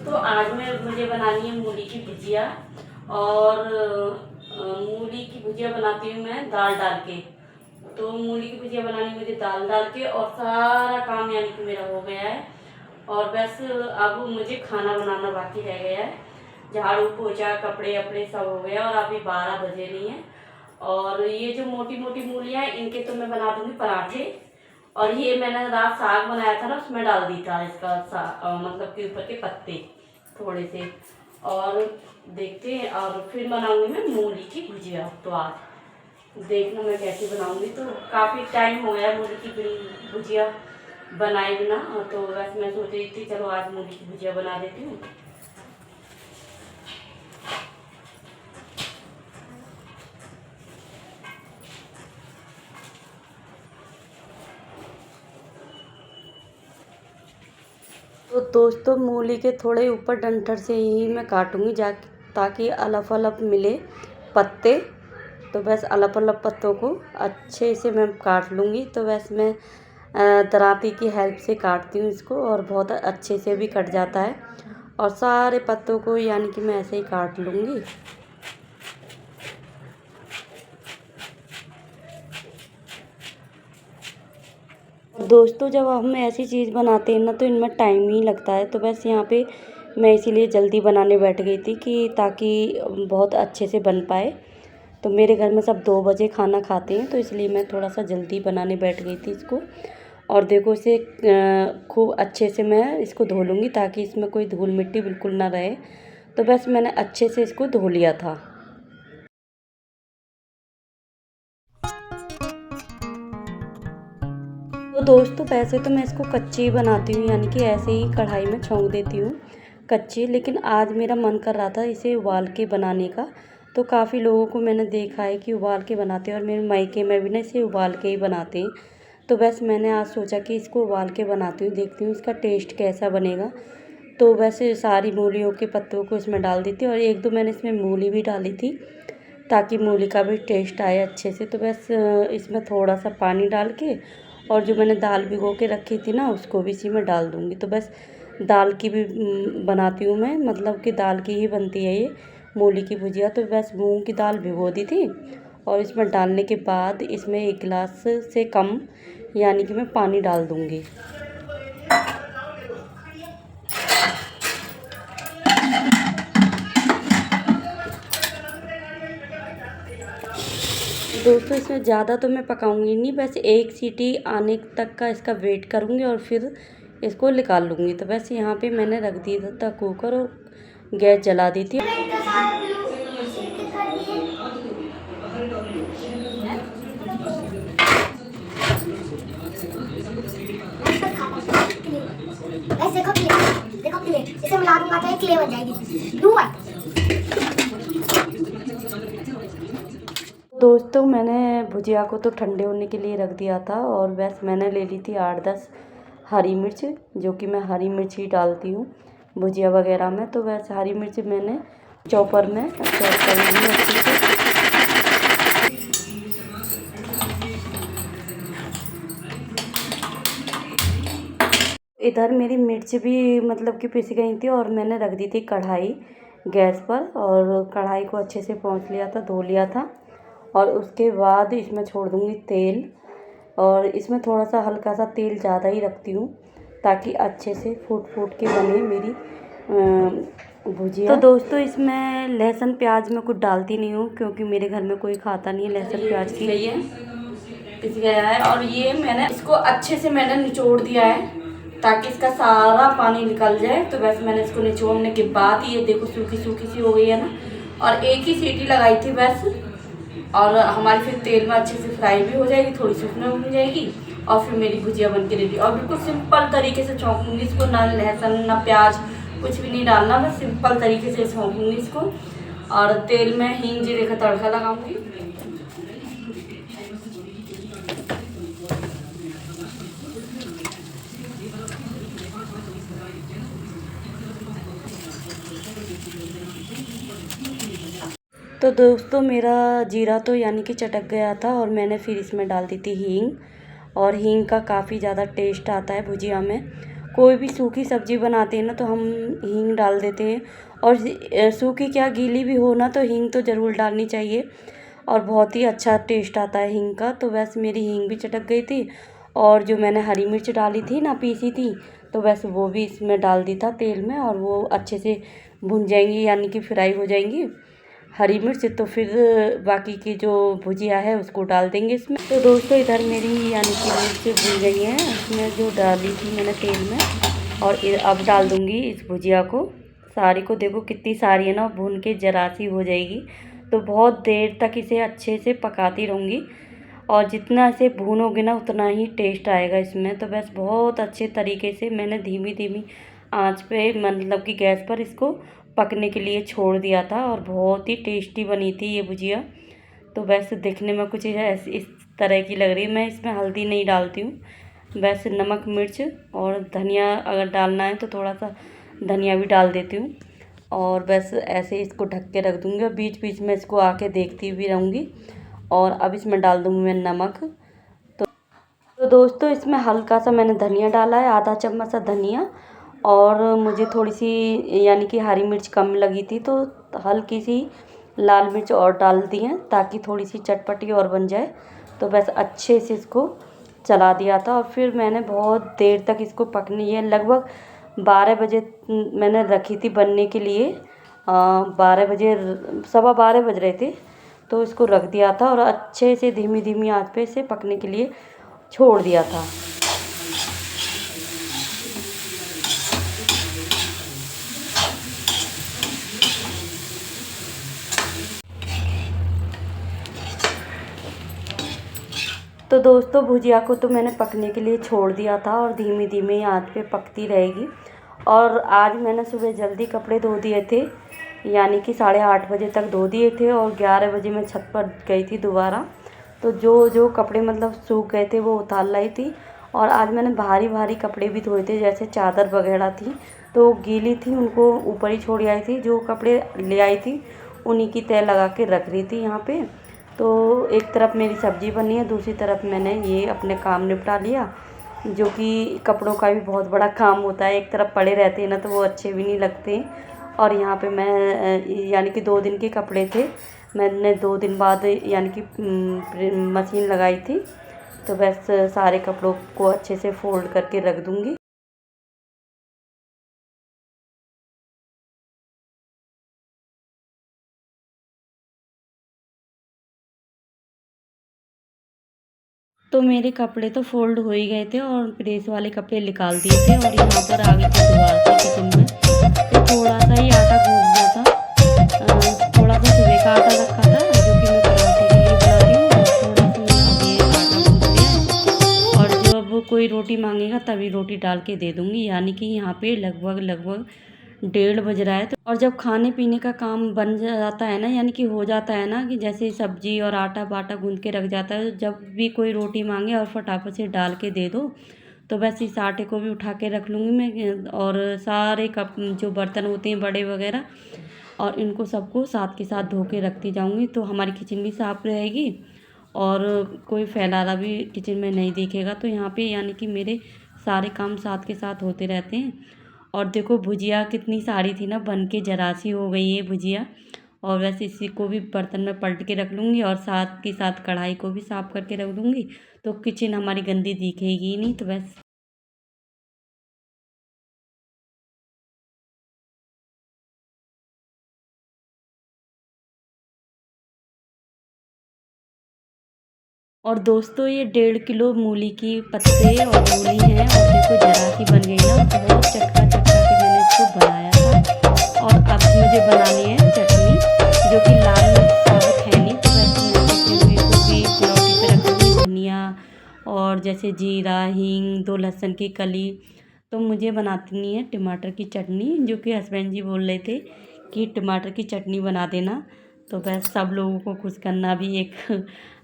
दोस्तों आज मुझे बनानी है मूली की भुजिया। और मूली की भुजिया बनाती हूँ मैं दाल डाल के। तो मूली की भुजिया बनानी मुझे दाल डाल के, और सारा काम यानी कि मेरा हो गया है। और बस अब मुझे खाना बनाना बाकी रह गया है। झाड़ू पोछा कपड़े अपड़े सब हो गया, और अभी 12 बजे नहीं है। और ये जो मोटी मोटी मूलियाँ हैं इनके तो मैं बना दूँगी पराठे। और ये मैंने रात साग बनाया था ना, उसमें डाल दी था इसका मतलब कि ऊपर के पत्ते थोड़े से। और देखते हैं, और फिर बनाऊंगी मैं मूली की भुजिया। तो आज देखना मैं कैसे बनाऊंगी। तो काफ़ी टाइम हो गया मूली की भुजिया बनाए बिना। तो बस मैं सोच रही थी चलो आज मूली की भुजिया बना देती हूँ। तो दोस्तों मूली के थोड़े ऊपर डंठल से ही मैं काटूंगी जा ताकि अलग अलग मिले पत्ते। तो बस अलग अलग पत्तों को अच्छे से मैं काट लूँगी। तो बस मैं दराती की हेल्प से काटती हूँ इसको, और बहुत अच्छे से भी कट जाता है। और सारे पत्तों को यानी कि मैं ऐसे ही काट लूँगी। दोस्तों जब हम ऐसी चीज़ बनाते हैं ना तो इनमें टाइम ही लगता है। तो बस यहाँ पे मैं इसीलिए जल्दी बनाने बैठ गई थी कि ताकि बहुत अच्छे से बन पाए। तो मेरे घर में सब 2 बजे खाना खाते हैं, तो इसलिए मैं थोड़ा सा जल्दी बनाने बैठ गई थी इसको। और देखो इसे खूब अच्छे से मैं इसको धो लूँगी ताकि इसमें कोई धूल मिट्टी बिल्कुल ना रहे। तो बस मैंने अच्छे से इसको धो लिया था। तो दोस्तों वैसे तो मैं इसको कच्ची ही बनाती हूँ, यानी कि ऐसे ही कढ़ाई में छौंक देती हूँ कच्ची। लेकिन आज मेरा मन कर रहा था इसे उबाल के बनाने का। तो काफ़ी लोगों को मैंने देखा है कि उबाल के बनाते हैं, और मेरे मायके में भी ना इसे उबाल के ही बनाते हैं। तो बस मैंने आज सोचा कि इसको उबाल के बनाती हूँ, देखती हूँ इसका टेस्ट कैसा बनेगा। तो वैसे सारी मूलियों के पत्तों को इसमें डाल दी थी, और 1-2 मैंने इसमें मूली भी डाली थी ताकि मूली का भी टेस्ट आए अच्छे से। तो बस इसमें थोड़ा सा पानी डाल के, और जो मैंने दाल भिगो के रखी थी ना उसको भी इसी में डाल दूँगी। तो बस दाल की भी बनाती हूँ मैं, मतलब कि दाल की ही बनती है ये मूली की भुजिया। तो बस मूंग की दाल भिगो दी थी, और इसमें डालने के बाद इसमें 1 गिलास से कम यानी कि मैं पानी डाल दूँगी। दोस्तों इसमें ज़्यादा तो मैं पकाऊंगी नहीं, बस 1 सीटी आने तक का इसका वेट करूंगी और फिर इसको निकाल लूँगी। तो बस यहाँ पे मैंने रख दिया था कुकर, और गैस जला दी थी। देखो क्ले, देखो क्ले, इसे मिला दूंगा तो क्ले बन जाएगी ब्लू व्हाइट। दोस्तों मैंने भुजिया को तो ठंडे होने के लिए रख दिया था, और बस मैंने ले ली थी 8-10 हरी मिर्च, जो कि मैं हरी मिर्च ही डालती हूँ भुजिया वगैरह में। तो बस हरी मिर्च मैंने चॉपर में चॉप कर ली अच्छे से। इधर मेरी मिर्च भी मतलब कि पिस गई थी, और मैंने रख दी थी कढ़ाई गैस पर, और कढ़ाई को अच्छे से पोंछ लिया था, धो लिया था। और उसके बाद इसमें छोड़ दूँगी तेल, और इसमें थोड़ा सा हल्का सा तेल ज़्यादा ही रखती हूँ ताकि अच्छे से फूट फूट के बने मेरी भुजिया। तो दोस्तों इसमें लहसुन प्याज मैं कुछ डालती नहीं हूँ, क्योंकि मेरे घर में कोई खाता नहीं है लहसुन प्याज की। ये पिस गया है, और ये मैंने इसको अच्छे से मैंने निचोड़ दिया है ताकि इसका सारा पानी निकल जाए। तो वैसे मैंने इसको निचोड़ने के बाद ये देखो सूखी सूखी सी हो गई है ना, और 1 ही सीटी लगाई थी बस। और हमारी फिर तेल में अच्छे से फ्राई भी हो जाएगी, थोड़ी सूखने हो जाएगी, और फिर मेरी भुजिया बन के रेडी। और बिल्कुल सिंपल तरीके से छौंकूंगी इसको, ना लहसुन ना प्याज कुछ भी नहीं डालना, बस सिंपल तरीके से छौंकूंगी इसको। और तेल में हींग जीरे का तड़का लगाऊंगी। तो दोस्तों मेरा जीरा तो यानी कि चटक गया था, और मैंने फिर इसमें डाल दी थी हींग। और हींग का काफ़ी ज़्यादा टेस्ट आता है भुजिया में। कोई भी सूखी सब्ज़ी बनाते हैं ना तो हम हींग डाल देते हैं। और सूखी क्या गीली भी हो ना तो हींग तो ज़रूर डालनी चाहिए और बहुत ही अच्छा टेस्ट आता है हींग का। तो बस मेरी हींग भी चटक गई थी और जो मैंने हरी मिर्च डाली थी ना, पीसी थी, तो बस वो भी इसमें डाल दी था तेल में और वो अच्छे से भुन जाएंगी, यानी कि फ्राई हो जाएंगी हरी मिर्च। तो फिर बाकी की जो भुजिया है उसको डाल देंगे इसमें। तो दोस्तों इधर मेरी यानी कि मिर्च भुन गई हैं, इसमें जो डाली थी मैंने तेल में, और अब डाल दूँगी इस भुजिया को सारी को। देखो कितनी सारी है ना, भून के जरा सी हो जाएगी। तो बहुत देर तक इसे अच्छे से पकाती रहूँगी और जितना इसे भूनोगे ना उतना ही टेस्ट आएगा इसमें। तो बस बहुत अच्छे तरीके से मैंने धीमी धीमी आंच पे मतलब कि गैस पर इसको पकने के लिए छोड़ दिया था और बहुत ही टेस्टी बनी थी ये भुजिया। तो बस देखने में कुछ इस तरह की लग रही है। मैं इसमें हल्दी नहीं डालती हूँ, बस नमक मिर्च और धनिया अगर डालना है तो थोड़ा सा धनिया भी डाल देती हूँ। और बस ऐसे इसको ढक के रख दूँगी और बीच बीच में इसको आके देखती भी रहूँगी। और अब इसमें डाल दूँगी मैं नमक। तो दोस्तों इसमें हल्का सा मैंने धनिया डाला है, आधा चम्मच सा धनिया। और मुझे थोड़ी सी यानी कि हरी मिर्च कम लगी थी तो हल्की सी लाल मिर्च और डाल दी है ताकि थोड़ी सी चटपटी और बन जाए। तो बस अच्छे से इसको चला दिया था और फिर मैंने बहुत देर तक इसको पकनी है। लगभग 12 बजे मैंने रखी थी बनने के लिए, 12 बजे, 12:15 बज रहे थे। तो इसको रख दिया था और अच्छे से धीमी धीमी आंच पे इसे पकने के लिए छोड़ दिया था। तो दोस्तों भुजिया को तो मैंने पकने के लिए छोड़ दिया था और धीमी धीमी आंच पे पकती रहेगी। और आज मैंने सुबह जल्दी कपड़े धो दिए थे, यानी कि 8:30 बजे तक धो दिए थे और 11 बजे मैं छत पर गई थी दोबारा। तो जो जो कपड़े मतलब सूख गए थे वो उतार लाई थी। और आज मैंने भारी भारी कपड़े भी धोए थे, जैसे चादर वगैरह थी तो गीली थी, उनको ऊपर ही छोड़ आई थी। जो कपड़े ले आई थी उन्हीं की तह लगा के रख रही थी यहाँ पे। तो एक तरफ मेरी सब्ज़ी बनी है, दूसरी तरफ मैंने ये अपने काम निपटा लिया, जो कि कपड़ों का भी बहुत बड़ा काम होता है। एक तरफ पड़े रहते हैं ना तो वो अच्छे भी नहीं लगते। और यहाँ पे मैं यानी कि 2 दिन के कपड़े थे, मैंने 2 दिन बाद यानी कि मशीन लगाई थी। तो बस सारे कपड़ों को अच्छे से फोल्ड करके रख दूँगी। तो मेरे कपड़े तो फोल्ड हो ही गए थे और प्रेस वाले कपड़े निकाल दिए थे और यहाँ पर आ गई थी दोबारा से किचन में। तो थोड़ा सा ही आटा गूँथना था, थोड़ा सा सुबह का आटा रखा था जो कि मैं पराठे के लिए बना रही हूँ, और थोड़ा सा अभी आटा गूँथ दिया। और जब कोई रोटी मांगेगा तभी रोटी डाल के दे दूँगी। यानी कि यहाँ पे लगभग 1:30 बज रहा है। तो और जब खाने पीने का काम बन जाता है ना, यानी कि हो जाता है ना, कि जैसे सब्जी और आटा बाटा गूंद के रख जाता है, तो जब भी कोई रोटी मांगे और फटाफट से डाल के दे दो। तो बस इस आटे को भी उठा के रख लूँगी मैं और सारे कप जो बर्तन होते हैं बड़े वगैरह, और इनको सबको साथ के साथ धो के रखती जाऊँगी। तो हमारी किचन भी साफ़ रहेगी और कोई फैलाना भी किचन में नहीं दिखेगा। तो यहाँ पे यानी कि मेरे सारे काम साथ के साथ होते रहते हैं। और देखो भुजिया कितनी सारी थी ना, बन के जरा सी हो गई है भुजिया। और वैसे इसी को भी बर्तन में पलट के रख लूँगी और साथ के साथ कढ़ाई को भी साफ़ करके रख दूँगी। तो किचन हमारी गंदी दिखेगी ही नहीं। तो बस और दोस्तों ये 1.5 किलो मूली की पत्ते और मूली हैं और देखो जरा सी बन गई ना, बहुत चटका चटका के मैंने इसको बनाया था। और अब मुझे बनानी है चटनी, जो कि लाल मिर्च साबुत है नहीं, तो वैसे मैं पिसी हुई को भी कड़ौटी पे रख दूँगी, धनिया और जैसे जीरा हींग 2 लहसुन की कली। तो मुझे बनाती नहीं है टमाटर की चटनी, जो कि हस्बैंड जी बोल रहे थे कि टमाटर की चटनी बना देना। तो बस सब लोगों को खुश करना भी एक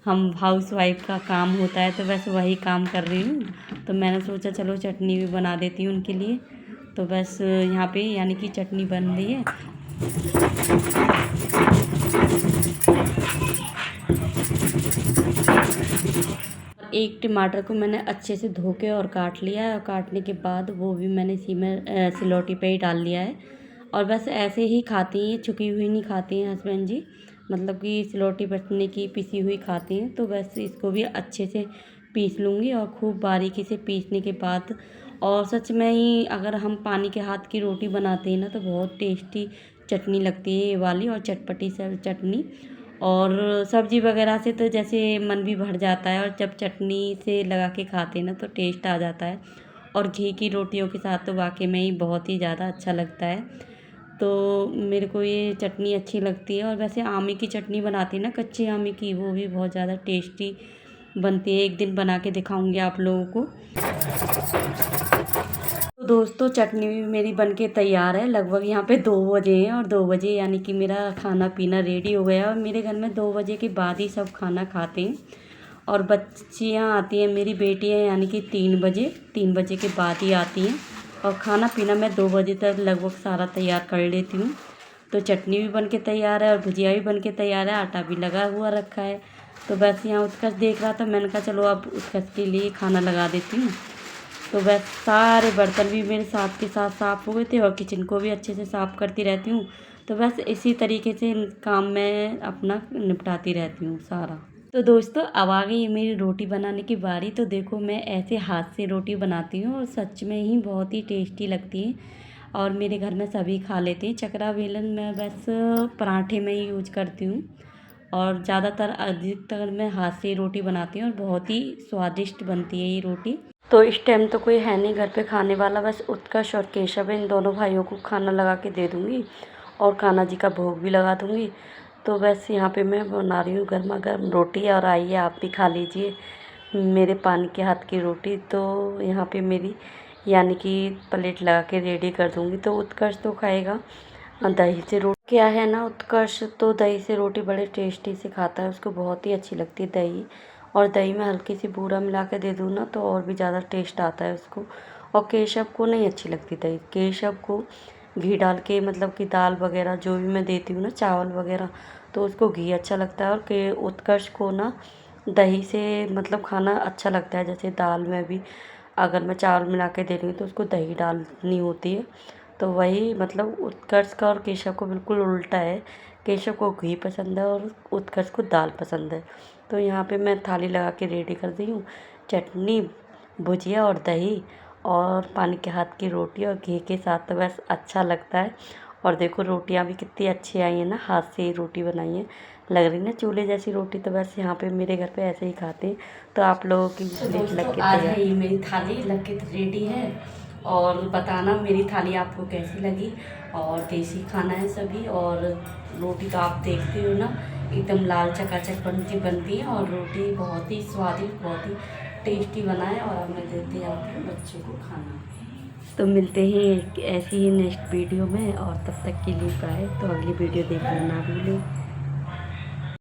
हम हाउसवाइफ का काम होता है, तो बस वही काम कर रही हूँ। तो मैंने सोचा चलो चटनी भी बना देती हूँ उनके लिए। तो बस यहाँ पे यानी कि चटनी बन रही है। एक टमाटर को मैंने अच्छे से धो के और काट लिया है, और काटने के बाद वो भी मैंने इसी में सिलौटी पे ही डाल लिया है। और बस ऐसे ही खाती हैं, छुकी हुई नहीं खाती हैं हस्बैंड जी, मतलब कि सिलौटी बटने की पिसी हुई खाती हैं। तो बस इसको भी अच्छे से पीस लूँगी, और खूब बारीकी से पीसने के बाद, और सच में ही अगर हम पानी के हाथ की रोटी बनाते हैं ना तो बहुत टेस्टी चटनी लगती है ये वाली, और चटपटी सा चटनी। और सब्ज़ी वगैरह से तो जैसे मन भी भर जाता है, और जब चटनी से लगा के खाते हैं ना तो टेस्ट आ जाता है। और घी की रोटियों के साथ तो वाकई में ही बहुत ही ज़्यादा अच्छा लगता है। तो मेरे को ये चटनी अच्छी लगती है। और वैसे आमी की चटनी बनाती है ना, कच्ची आमी की, वो भी बहुत ज़्यादा टेस्टी बनती है। एक दिन बना के दिखाऊंगी आप लोगों को। तो दोस्तों चटनी भी मेरी बनके तैयार है। लगभग यहाँ पे 2 बजे हैं, और 2 बजे यानी कि मेरा खाना पीना रेडी हो गया। और मेरे घर में 2 बजे के बाद ही सब खाना खाते हैं। और बच्चियाँ आती हैं, मेरी बेटियाँ यानी कि 3 बजे के बाद ही आती हैं। और खाना पीना मैं 2 बजे तक लगभग सारा तैयार कर लेती हूँ। तो चटनी भी बन के तैयार है, और भुजिया भी बन के तैयार है, आटा भी लगा हुआ रखा है। तो बस यहाँ उत्कर्ष देख रहा था, मैंने कहा चलो अब उत्कर्ष के लिए खाना लगा देती हूँ। तो बस सारे बर्तन भी मेरे साथ के साथ साफ़ हो गए थे, और किचन को भी अच्छे से साफ़ करती रहती हूँ। तो बस इसी तरीके से काम मैं अपना निपटाती रहती हूँ सारा। तो दोस्तों अब आ गई मेरी रोटी बनाने की बारी। तो देखो मैं ऐसे हाथ से रोटी बनाती हूँ, और सच में ही बहुत ही टेस्टी लगती है, और मेरे घर में सभी खा लेते हैं। चकरा बेलन मैं बस पराठे में ही यूज करती हूँ, और ज़्यादातर अधिकतर मैं हाथ से ही रोटी बनाती हूँ, और बहुत ही स्वादिष्ट बनती है ये रोटी। तो इस टाइम तो कोई है नहीं घर पे खाने वाला, बस उत्कर्ष और केशव इन दोनों भाइयों को खाना लगा के दे दूँगी, और कान्हा जी का भोग भी लगा दूँगी। तो बस यहाँ पे मैं बना रही हूँ गर्मा गर्म रोटी, और आइए आप भी खा लीजिए मेरे पानी के हाथ की रोटी। तो यहाँ पे मेरी यानी कि प्लेट लगा के रेडी कर दूँगी। तो उत्कर्ष तो खाएगा दही से रोटी। क्या है ना, उत्कर्ष तो दही से रोटी बड़े टेस्टी से खाता है, उसको बहुत ही अच्छी लगती है दही। और दही में हल्की सी बूरा मिला के दे दूँ ना तो और भी ज़्यादा टेस्ट आता है उसको। और केशव को नहीं अच्छी लगती दही, केशव को घी डाल के, मतलब कि दाल वगैरह जो भी मैं देती हूँ ना, चावल वगैरह, तो उसको घी अच्छा लगता है। और के उत्कर्ष को ना दही से मतलब खाना अच्छा लगता है। जैसे दाल में भी अगर मैं चावल मिला के दे रही हूँ तो उसको दही डालनी होती है। तो वही मतलब उत्कर्ष का और केशव को बिल्कुल उल्टा है। केशव को घी पसंद है, और उत्कर्ष को दाल पसंद है। तो यहाँ पे मैं थाली लगा के रेडी कर दी हूँ। चटनी, भुजिया और दही, और पानी के हाथ की रोटी, और घी के साथ तो बस अच्छा लगता है। और देखो रोटियाँ भी कितनी अच्छी आई हैं ना, हाथ से ही रोटी बनाई है, लग रही ना चूल्हे जैसी रोटी। तो बस यहाँ पे मेरे घर पे ऐसे ही खाते हैं। तो आप लोगों की प्लेट लग के तैयार है, मेरी थाली लग के रेडी है। और बताना मेरी थाली आपको कैसी लगी। और देसी खाना है सभी, और रोटी तो आप देखते हो ना, एकदम लाल चकाचक बनती है, और रोटी बहुत ही स्वादिष्ट, बहुत ही टेस्टी बना है। और अब मैं देती हूँ अपने बच्चे को खाना। तो मिलते हैं ऐसी ही नेक्स्ट वीडियो में, और तब तक के लिए बाय। तो अगली वीडियो देखना ना भूलें।